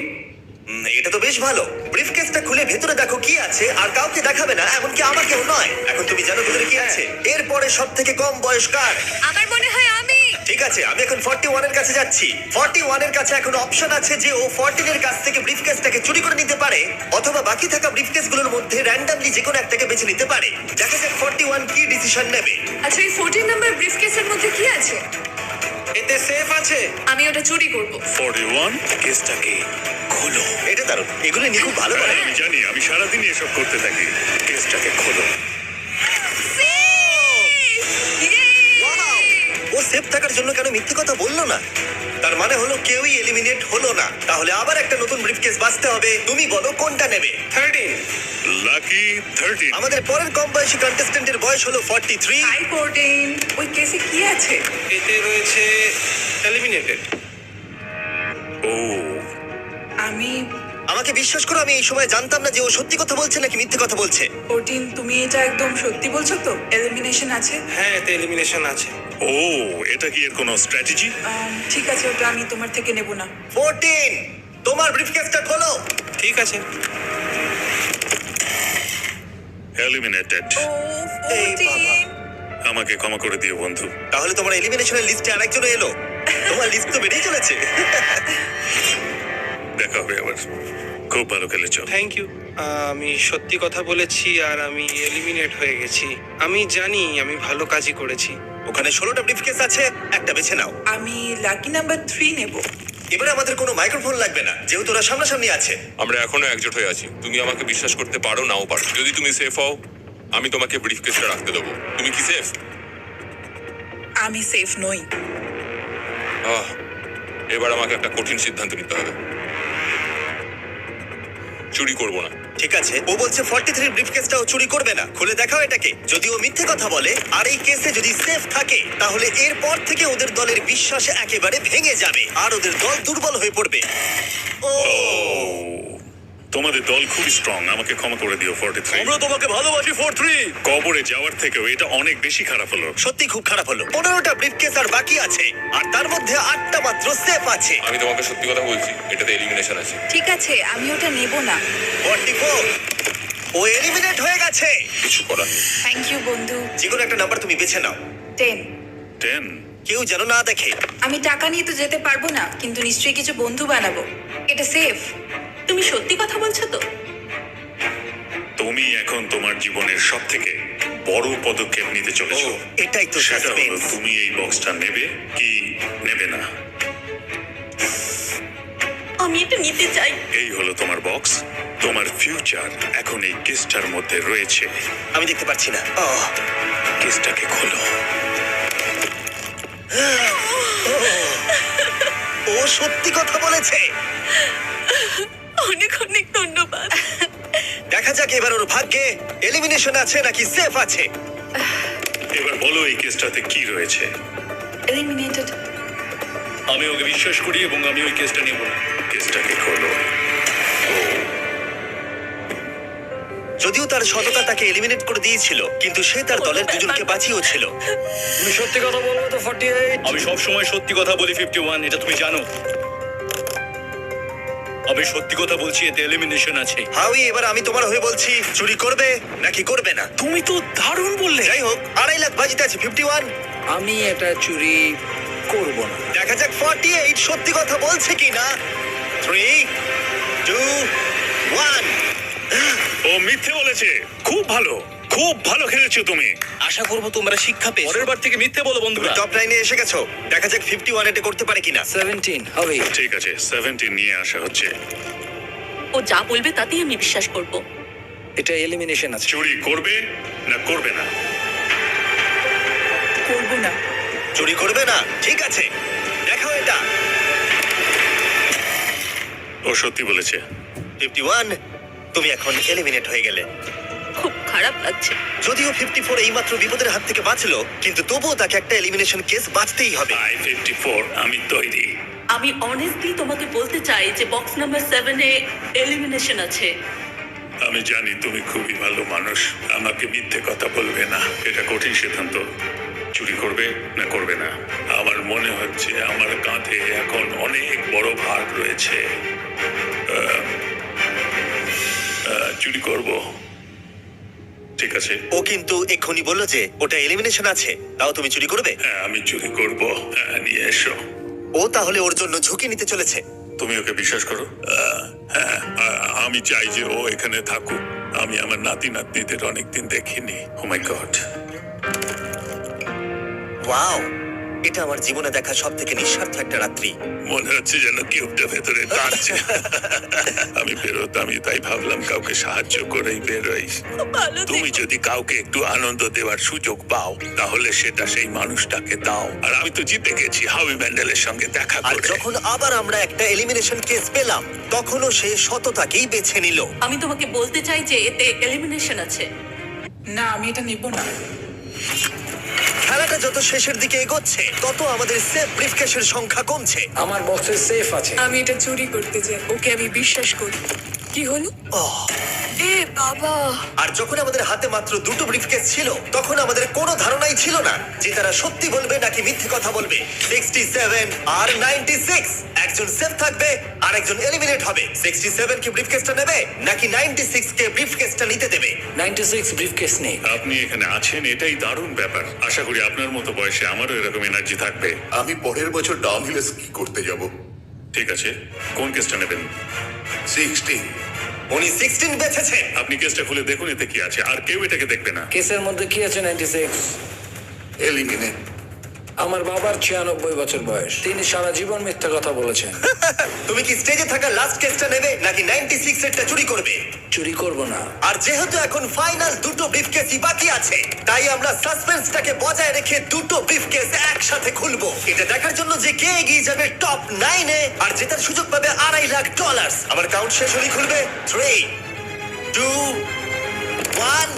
এটা তো বেশ ভালো। ব্রিফকেসটা খুলে ভেতরে দেখো কি আছে, আর কাউকে দেখাবে না, এমনকি আমাকেও নয়। এখন তুমি জানো ভেতরে কি আছে। এরপরে সব থেকে কম বয়স কার? আমার মনে হয় আমি। ঠিক আছে, আমি এখন 41 এর কাছে যাচ্ছি। 41 এর কাছে এখন অপশন আছে যে ও 14 এর কাছ থেকে ব্রিফকেসটাকে চুরি করে নিতে পারে, অথবা বাকি থাকা ব্রিফকেসগুলোর মধ্যে র্যান্ডমলি যে কোনো একটাকে বেছে নিতে পারে। দেখা যাক 41 কি ডিসিশন নেবে। আচ্ছা, এই 14 নাম্বার ব্রিফকেসের মধ্যে কি আছে? এতে সেফ আছে। আমি ওটা চুরি করব। 41, কেসটাকে খোলো। এটা দারুণ, এগুলো নিয়ে খুব ভালো করে। আমি জানি, আমি সারাদিনই এসব করতে থাকি। কেসটাকে খোলো। Wow! ও সেফ থাকার জন্য কেন মিথ্যে কথা বললো না? তার মানে হলো কেউই এলিমিনেট হলো না। তাহলে আবার একটা নতুন ব্রিফকেস বাছতে হবে। তুমি বলো কোনটা নেবে? 13। লাকি 13। আমাদের পরের কম বয়সী কন্টেস্ট্যান্টের বয়স হলো 43। হাই 14, ওই কেসে কি আছে? এতে রয়েছে এলিমিনেটেড। ও, আমি আমাকে বিশ্বাস করো, আমি এই সময় জানতাম না যে ও সত্যি কথা বলছে নাকি মিথ্যে কথা বলছে। 14, তুমি এটা একদম সত্যি বলছো তো? এলিমিনেশন আছে? হ্যাঁ, এতে এলিমিনেশন আছে। ও, এটা কি এর কোনো স্ট্র্যাটেজি? ঠিক আছে, ওটা আমি তোমার থেকে নেব না। 14, তোমার ব্রিফকেসটা খোলো। ঠিক আছে। এলিমিনেটেড। এই বাবা। আমাকে ক্ষমা করে দিও বন্ধু। তাহলে তোমার এলিমিনেশনের লিস্টে আরেকজন এলো। তোমার লিস্ট তো বেড়েই চলেছে। দেখা হবে আবার। খুব ভালো খেলেছো। Thank you. আমি সত্যি কথা বলেছি আর আমি এলিমিনেট হয়ে গেছি। আমি জানি আমি ভালো কাজই করেছি। ওখানে 16টা ব্রিফকেস আছে, একটা বেছে নাও। আমি লাকি নাম্বার 3 নেব। এবারে আমাদের কোনো মাইক্রোফোন লাগবে না, যেহেতু ওরা সামনাসামনি আছে। আমরা এখনো একজোট হয়ে আছি। তুমি আমাকে বিশ্বাস করতে পারো নাও পারো। যদি তুমি সেফ হও, আমি তোমাকে ব্রিফকেসটা রাখতে দেবো। তুমি কি সেফ? আমি সেফ নই। এবার আমাকে একটা কঠিন সিদ্ধান্ত নিতে হবে। চুরি করব না। ঠিক আছে, ও বলছে 43 ব্রিফকেসটাও চুরি করবে না। খুলে দেখাও এটাকে। যদি ও মিথ্যে কথা বলে আর এই কেসে যদি সেফ থাকে, তাহলে এরপর থেকে ওদের দলের বিশ্বাস একেবারে ভেঙে যাবে আর ওদের দল দুর্বল হয়ে পড়বে। ও, তোমাদের দল খুবই স্ট্রং। আমাকে ক্ষমা করে দিও 43। আমরা তোমাকে ভালোবাসি 43। কবরে যাওয়ার থেকেও এটা অনেক বেশি খারাপ হলো। সত্যি খুব খারাপ হলো। 15টা ব্রিফকেস আর বাকি আছে, আর তার মধ্যে 8টা মাত্র সেফ আছে। আমি তোমাকে সত্যি কথা বলছি, এটাতে এলিমিনেশন আছে। ঠিক আছে, আমি ওটা নেব না। 44, ও এলিমিনেট হয়ে গেছে। কিছু করার নেই। থ্যাংক ইউ বন্ধু। যে কোনো একটা নাম্বার তুমি বেছে নাও। 10। 10। কেউ যেন না দেখে। আমি টাকা নিয়ে তো যেতে পারবো না, কিন্তু নিশ্চয়ই কিছু বন্ধু বানাবো। এটা সেফ। তুমি সত্যি কথা বলছো তো? তুমি এখন তোমার জীবনের সবথেকে বড় পদক্ষেপ নিতে ও, চলেছো। এটাই তো সেটা হলো সাসপেন্স। তুমি এই বক্সটা নেবে কি নেবে না। আমি এটা নিতে চাই। এই হলো তোমার বক্স। তোমার ফিউচার এখন এই কেসটার মধ্যে রয়েছে। আমি দেখতে পাচ্ছি না। কেসটাকে খোলো। ও সত্যি কথা বলেছে। অনেক অনেক ধন্যবাদ। দেখা যাক এবার ওর ভাগ্যে এলিমিনেশন আছে নাকি সেফ আছে। এবার বলো এই কেসটাতে কি রয়েছে। এলিমিনেটেড। আমি ওকে বিশ্বাস করি এবং আমি ওই কেসটা নেব না। কেসটাকে খোলো। যদিও তার সততা তাকে এলিমিনেট করে দিয়েছিল, কিন্তু সে তার দলের দুজনকে বাঁচিয়েও ছিল। তুমি সত্যি কথা বলবো তো 48? আমি সব সময় সত্যি কথা বলি 51, এটা তুমি জানো। আমি সত্যি কথা বলছি, এতে এলিমিনেশন আছে। হাউই, এবার আমি তোমার হয়ে বলছি, চুরি করবে নাকি করবে না? তুমি তো দারুণ বললে। যাই হোক, 2.5 লাখ বাজিতে আছে 51। আমি এটা চুরি করব না। দেখা যাক 48 সত্যি কথা বলছে কিনা। 3, 2, 1। ও মিথ্যে বলেছে। খুব ভালো, খুব ভালো খেলেছো তুমি। আশা করবো তোমরা শিক্ষা পেয়েছো। পরের বার থেকে মিথ্যে বলো বন্ধুরা। টপ লাইনে এসে গেছো। দেখা যাক 51 এটা করতে পারে কিনা। 17 হবে। ঠিক আছে, 17 নিয়ে আসা হচ্ছে। ও যা বলবে তাতেই আমি বিশ্বাস করব। এটা এলিমিনেশন আছে। চুরি করবে না করবে না? করবো না। চুরি করবে না, ঠিক আছে, দেখাও এটা। ও সত্যি বলেছে। 51, তুমি এখন এলিমিনেট হয়ে গেলে। খুব খারাপ লাগছে। যদিও 54 এইমাত্র বিপদের হাত থেকে বাঁচলো, কিন্তু তবুও তাকে একটা এলিমিনেশন কেস বাঁচতেই হবে। I-54 আমি তৈরি। আমি অনেস্টলি তোমাকে বলতে চাই যে বক্স নাম্বার 7 এ এলিমিনেশন আছে। আমি জানি তুমি খুবই ভালো মানুষ, আমাকে মিথ্যে কথা বলবে না। এটা কঠিন সিদ্ধান্ত, চুরি করবে না করবে না। আমার মনে হচ্ছে আমার কাঁধে এখন অনেক বড় ভার রয়েছে। চুরি করব। ঠিক আছে। ও কিন্তু এক্ষুনি বললো যে ওটা এলিমিনেশন আছে, তাও তুমি চুরি করবে? হ্যাঁ, আমি চুরি করব। হ্যাঁ, নিয়ে এসো। ও তাহলে ওর জন্য ঝুঁকি নিতে চলেছে। তুমি ওকে বিশ্বাস করো? হ্যাঁ, আমি চাই যে ও এখানে থাকুক। আমি আমার নাতি নাতনিদের অনেকদিন দেখিনি। ও মাই গড। ওয়াও, এটা আমার জীবনে দেখা সব থেকে নিঃস্বার্থ একটা রাত্রি। মনে হচ্ছে যেন কিউবটা ভেতরে টানছে। আমি বেরোতামই, তাই ভাবলাম কাউকে সাহায্য করেই বেরোই। তুমি যদি কাউকে একটু আনন্দ দেওয়ার সুযোগ পাও, তাহলে সেটা সেই মানুষটাকে দাও। আর আমি তো জিতে গেছি হাউই ম্যান্ডেলের সঙ্গে দেখা আর করে। যখন আবার আমরা একটা এলিমিনেশন কেস পেলাম, তখনও সে সততাকেই বেছে নিল। আমি তোমাকে বলতে চাই যে এতে এলিমিনেশন আছে। না, আমি এটা নেব না। খেলাটা যত শেষের দিকে এগোচ্ছে, তত আমাদের সেফ ব্রিফকেসের সংখ্যা কমছে। আমার বক্সে সেফ আছে। আমি এটা চুরি করতে চাই, ওকে আমি বিশ্বাস করি। কি হলো? এ বাবা! আর যখন আমাদের হাতে মাত্র 2টো ব্রিফকেস ছিল, তখন আমাদের কোনো ধারণাই ছিল না যে তারা সত্যি বলবে নাকি মিথ্যে কথা বলবে। 67 আর 96, একজন সেফ থাকবে আর একজন এলিমিনেট হবে। 67 কি ব্রিফকেসটা নেবে নাকি 96 কে ব্রিফকেসটা নিতে দেবে? 96 ব্রিফকেস নেই। আপনি এখানে আছেন, এটাই দারুণ ব্যাপার। আশা করি আপনার মতো বয়সে আমারও এরকম এনার্জি থাকবে। আমি পরের বছর ডাউনহিলে স্কি করতে যাব। ঠিক আছে, কোন কেসটা নেবেন? 16। উনি 16 বেছেছেন। আপনি কেসটা খুলে দেখুন এতে কি আছে, আর কেউ এটাকে দেখবে না। কেসের মধ্যে কি আছে? 96। এলিমিনেট। আমার বাবার 96 বছর বয়স। তিনি সারা জীবন মিথ্যা কথা বলেছেন। তুমি কি স্টেজে থাকা লাস্ট কেসটা নেবে নাকি 96 এরটা চুরি করবে? চুরি করব না। আর যেহেতু এখন ফাইনাল 2টো ব্রিফকেসই বাকি আছে, তাই আমরা সাসপেন্সটাকে বজায় রেখে 2টো ব্রিফকেস একসাথে খুলবো। এটা দেখার জন্য যে কে এগিয়ে যাবে টপ 9 এ আর জেতার সুযোগ পাবে $2.5 লাখ। আমার কাউন্ট শেষ হলেই খুলবে। 3, 2, 1।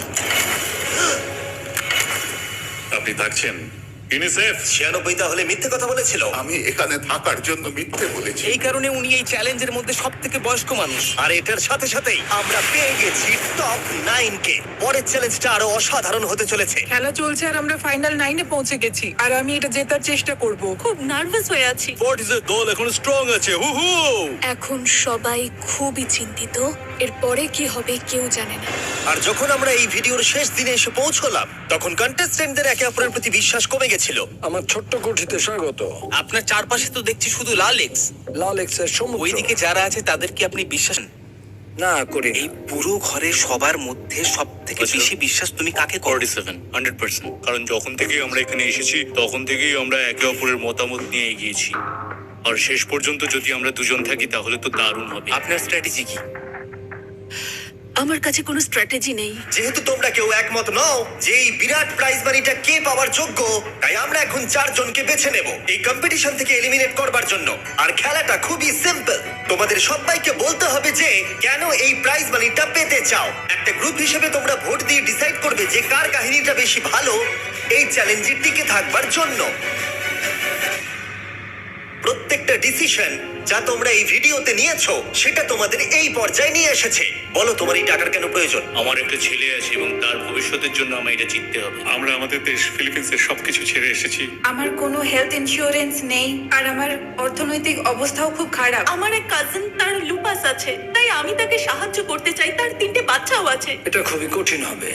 আপনি থাকছেন। ইউনিসেফ 96 তাহলে মিথ্যে কথা বলেছিল। আমি এখানে থাকার জন্য মিথ্যে বলেছি। এই কারণে উনি এই চ্যালেঞ্জের মধ্যে সবথেকে বয়স্ক মানুষ। আর এটার সাথে সাথেই আমরা পেয়ে গেছি টপ 9 কে। পরের চ্যালেঞ্জটা আরো অসাধারণ হতে চলেছে। খেলা চলছে আর আমরা ফাইনাল 9 এ পৌঁছে গেছি, আর আমি এটা জেতার চেষ্টা করব। খুব নার্ভাস হয়ে আছি। 40 এর দল এখন স্ট্রং আছে। হুহু! এখন সবাই খুবই চিন্তিত। এরপরে কি হবে কেউ জানে না। আর যখন আমরা এই ভিডিওর শেষ দিনে এসে পৌঁছলাম, তখন কন্টেস্টেন্টদের একে অপরের প্রতি বিশ্বাস কমে গেছিল। আমার ছোট্ট কুঠিতে স্বাগত। আপনার চারপাশে তো দেখছি শুধু লাল এক্স। লাল এক্সের সমুদ্র। ওইদিকে যারা আছে তাদের কি আপনি বিশ্বাস? না করি না। এই পুরো ঘরে সবার মধ্যে সব থেকে বেশি বিশ্বাস তুমি কাকে করো? 47, 100%। কারণ যখন থেকেই আমরা এখানে এসেছি, তখন থেকেই আমরা একে অপরের মতামত নিয়ে এগিয়েছি। আর শেষ পর্যন্ত যদি আমরা দুজন থাকি তাহলে তো দারুণ হবে। আপনার স্ট্র্যাটেজি কি? আমার কাছে কোনো স্ট্র্যাটেজি নেই। যেহেতু তোমরা কেউ একমত নও যে এই বিরাট প্রাইজ মানিটা কে পাওয়ার যোগ্য, তাই আমরা এখন 4 জনকে বেছে নেব এই কম্পিটিশন থেকে এলিমিনেট করবার জন্য। আর খেলাটা খুবই সিম্পল, তোমাদের সবাইকে বলতে হবে যে কেন এই প্রাইজ মানিটা পেতে চাও। একটা গ্রুপ হিসেবে তোমরা ভোট দিয়ে ডিসাইড করবে যে কার কাহিনীটা বেশি ভালো এই চ্যালেঞ্জে টিকে থাকবার জন্য। প্রত্যেকটা ডিসিশন যা তোমরা এই ভিডিওতে নিয়েছো সেটা তোমাদের এই পর্যায়ে নিয়ে এসেছে। বলো তোমার এই টাকার কেন প্রয়োজন? আমার একটা ছেলে আছে এবং তার ভবিষ্যতের জন্য আমায় এটা জিততে হবে। আমরা আমাদের দেশ ফিলিপিন্সের সবকিছু ছেড়ে এসেছি। আমার কোনো হেলথ ইন্স্যুরেন্স নেই আর আমার অর্থনৈতিক অবস্থাও খুব খারাপ। আমার এক কাজিন, তার লুপাস আছে, তাই আমি তাকে সাহায্য করতে চাই। তার 3টে বাচ্চাও আছে। এটা খুবই কঠিন হবে।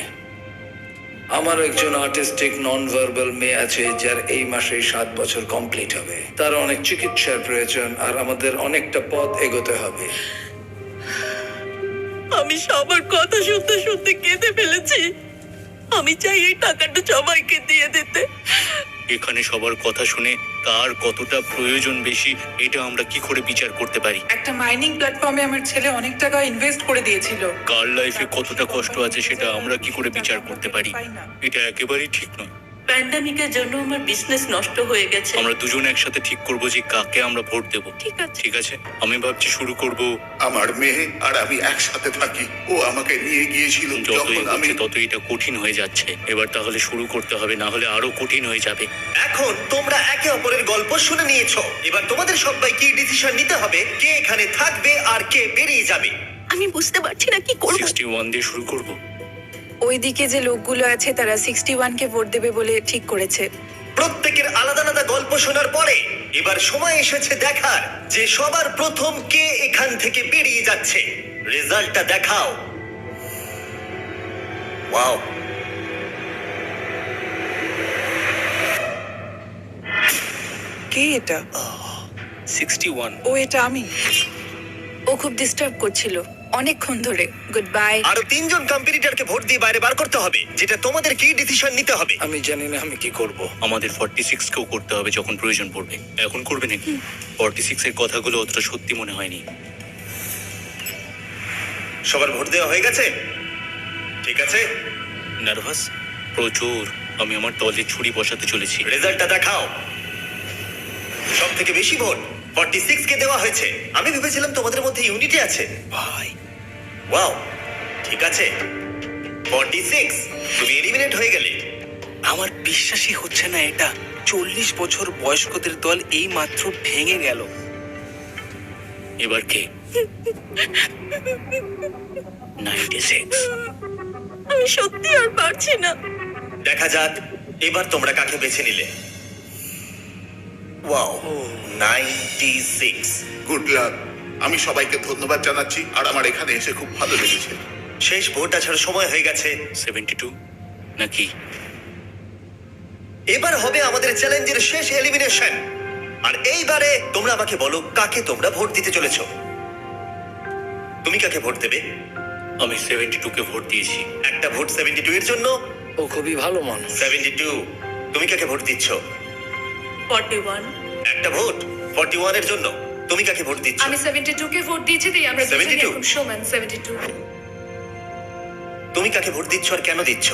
আমার একজন আর্টিস্টিক নন ভার্বাল মেয়ে আছে যার এই মাসেই 7 বছর কমপ্লিট হবে। তার অনেক চিকিৎসার প্রয়োজন আর আমাদের অনেকটা পথ এগোতে হবে। আমি সবার কথা শুনতে শুনতে কেঁদে ফেলেছি। আমি চাই এই টাকাটা সবাইকে দিয়ে দিতে। এখানে সবার কথা শুনে কার কতটা প্রয়োজন বেশি এটা আমরা কি করে বিচার করতে পারি? একটা মাইনিং প্ল্যাটফর্মে আমার ছেলে অনেক টাকা ইনভেস্ট করে দিয়েছিল। কার লাইফে কতটা কষ্ট আছে সেটা আমরা কি করে বিচার করতে পারি? এটা একেবারেই ঠিক নয়। প্যান্ডামিকের জন্য আমার বিজনেস নষ্ট হয়ে গেছে। আমরা দুজন একসাথে ঠিক করব যে কাকে আমরা ভোট দেব। ঠিক আছে। ঠিক আছে, আমি ভাবছি শুরু করব। আমার মেয়ে আর আমি একসাথে থাকি। ও আমাকে নিয়ে গিয়েছিল যতই যখন আমি হচ্ছে ততই এটা কঠিন হয়ে যাচ্ছে। এবার তাহলে শুরু করতে হবে, না হলে আরো কঠিন হয়ে যাবে। এখন তোমরা একে অপরের গল্প শুনে নিয়েছো, এবার তোমাদের সবাইকে ডিসিশন নিতে হবে কে এখানে থাকবে আর কে বেরিয়ে যাবে। আমি বুঝতে পারছি না কি করব। 61 দিয়ে শুরু করব। ওইদিকে যে লোকগুলো আছে তারা 61কে ভোট দেবে বলে ঠিক করেছে। প্রত্যেকের আলাদা আলাদা গল্প শোনার পরে এবার সময় এসেছে দেখার যে সবার প্রথম কে এখান থেকে বেরিয়ে যাচ্ছে। রেজাল্টটা দেখাও। ওয়াও, কে এটা? 61। ও এটা আমি। ও খুব ডিস্টার্ব করছিল অনেকক্ষণ ধরে। Good bye. আরো 3 জন কম্পিটিটরকে ভোট দিয়ে বাইরে বার করতে হবে, যেটা তোমাদের কি ডিসিশন নিতে হবে। আমি জানি না আমি কি করব। আমাদের 46 কেও করতে হবে যখন প্রয়োজন পড়বে। এখন করবে নাকি? 46 এর কথাগুলো অতটা সত্যি মনে হয়নি। সবার ভোট দেওয়া হয়ে গেছে? ঠিক আছে, নার্ভাস প্রচুর। আমি আমার দলে ছুরি বসাতে চলেছি। রেজাল্টটা দেখাও। সব থেকে বেশি ভোট 46 কে দেওয়া হয়েছে। আমি ভেবেছিলাম তোমাদের মধ্যে ইউনিটি আছে। ভাই, ওয়াও, ঠিক আছে। 46, তুমি এলিমিনেট হয়ে গেলে। আমার বিশ্বাসই হচ্ছে না এটা। 40 বছর বয়স্কদের দল এই মাত্র ভেঙে গেল। এবার কে? 96। আমি সত্যি আর পারছি না। দেখা যাক এবার তোমরা কাকে বেছে নিলে। ওয়াও, 96। Good luck. আমি সবাইকে ধন্যবাদ জানাচ্ছি আর আমার এখানে এসে খুব ভালো লেগেছে। শেষ ভোট আসার সময় হয়ে গেছে। 72 নাকি? এবার হবে আমাদের চ্যালেঞ্জের শেষ এলিমিনেশন। আর এইবারে তোমরা আমাকে বলো কাকে তোমরা ভোট দিতে চলেছো। তুমি কাকে ভোট দেবে? আমি 72 কে ভোট দিয়েছি। একটা ভোট 72 এর জন্য। ও খুবই ভালো মানুষ। 72, তুমি কাকে ভোট দিচ্ছ? 41। একটা ভোট 41 এর জন্য। তুমি কাকে ভোট দিচ্ছ? আমি 72কে ভোট দিয়েছি, তাই আমরা দুজনেই 72? এখন সমান। 72। তুমি কাকে ভোট দিচ্ছ আর কেন দিচ্ছ?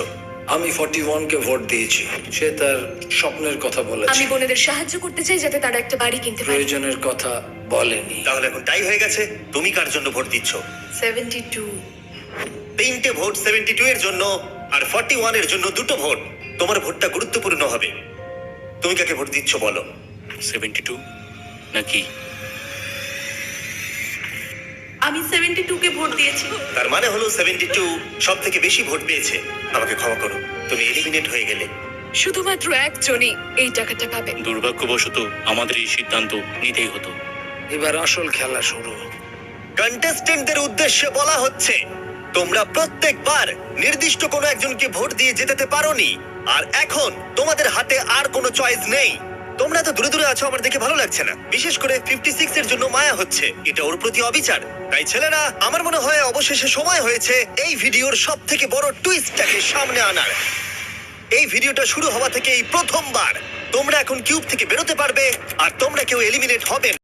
আমি 41কে ভোট দিয়েছি। সে তার স্বপ্নের কথা আমি বলেছে, বোনেদের সাহায্য করতে চাই যাতে তারা একটা বাড়ি কিনতে পারে। প্রয়োজনের কথা বলেনি। তাহলে এখন টাই হয়ে গেছে। তুমি কার জন্য ভোট দিচ্ছ? 72। 3টে ভোট 72 এর জন্য আর 41 এর জন্য 2টো ভোট। তোমার ভোটটা গুরুত্বপূর্ণ হবে। তুমি কাকে ভোট দিচ্ছ বলো। 72 নাকি? আমি 72কে ভোট দিয়েছি। তার মানে হলো 72 সব থেকে বেশি ভোট পেয়েছে। আমাকে ক্ষমা করো, তুমি এলিমিনেট হয়ে গেলে। শুধুমাত্র একজনই এই টাকাটা পাবে। দুর্ভাগ্যবশত আমাদের এই সিদ্ধান্ত নিতেই হতো। এবার আসল খেলা শুরু। কন্টেস্টেন্টদের উদ্দেশ্যে বলা হচ্ছে তোমরা প্রত্যেকবার নির্দিষ্ট কোনো একজনকে ভোট দিয়ে জেতাতে পারোনি, আর এখন তোমাদের হাতে আর কোনো চয়েস নেই। তোমরা তো দূরে দূরে আছো, আমার দেখে ভালো লাগছে না। বিশেষ করে 56 এর জন্য মায়া হচ্ছে। এটা ওর প্রতি অবিচার। তাই ছেলেরা, আমার মনে হয় অবশেষে সময় হয়েছে এই ভিডিওর সব থেকে বড় টুইস্টটাকে সামনে আনার। এই ভিডিওটা শুরু হওয়া থেকে এই প্রথমবার তোমরা এখন কিউব থেকে বেরোতে পারবে আর তোমরা কেউ এলিমিনেট হবে না।